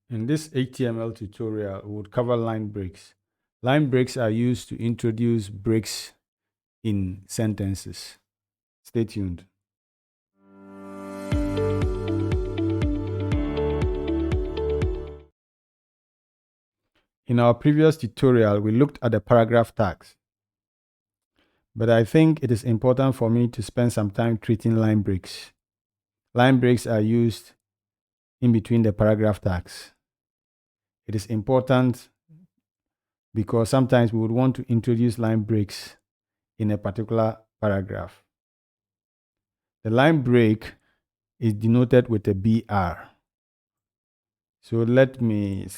In this HTML tutorial, we would cover line breaks. Line breaks are used to introduce breaks in sentences. Stay tuned. In our previous tutorial, we looked at the paragraph tags, but I think it is important for me to spend some time treating line breaks. Line breaks are used in between the paragraph tags. It is important because sometimes we would want to introduce line breaks in a particular paragraph. The line break is denoted with a BR. So let me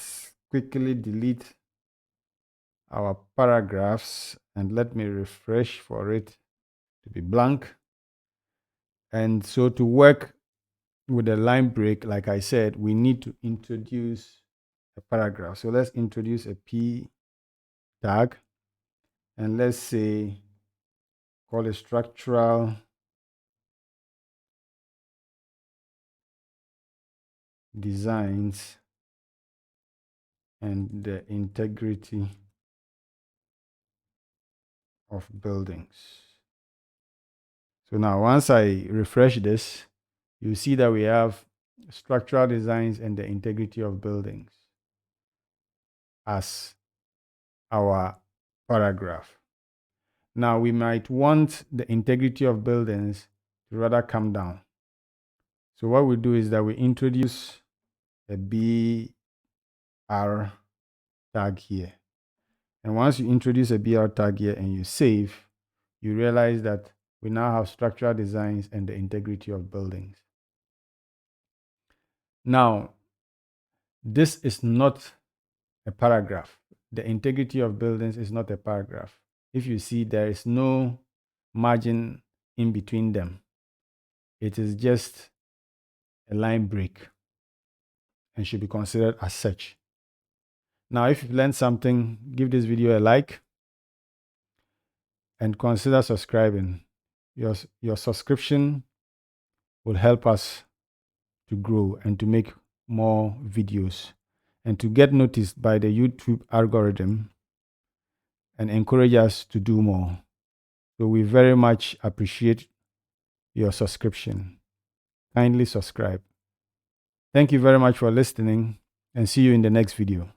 quickly delete our paragraphs and let me refresh for it to be blank. And so to work with the line break, like I said, we need to introduce a paragraph. So let's introduce a P tag and let's say call it structural designs and the integrity of buildings. So now once I refresh this, you see that we have structural designs and the integrity of buildings as our paragraph. Now we might want the integrity of buildings to rather come down. So what we do is that we introduce a BR tag here. And once you introduce a BR tag here and you save, you realize that we now have structural designs and the integrity of buildings. Now, this is not a paragraph. The integrity of buildings is not a paragraph. If you see, there is no margin in between them. It is just a line break and should be considered as such. Now, if you've learned something, give this video a like and consider subscribing. Your subscription will help us to grow and to make more videos and to get noticed by the YouTube algorithm and encourage us to do more. So we very much appreciate your subscription. Kindly subscribe. Thank you very much for listening and see you in the next video.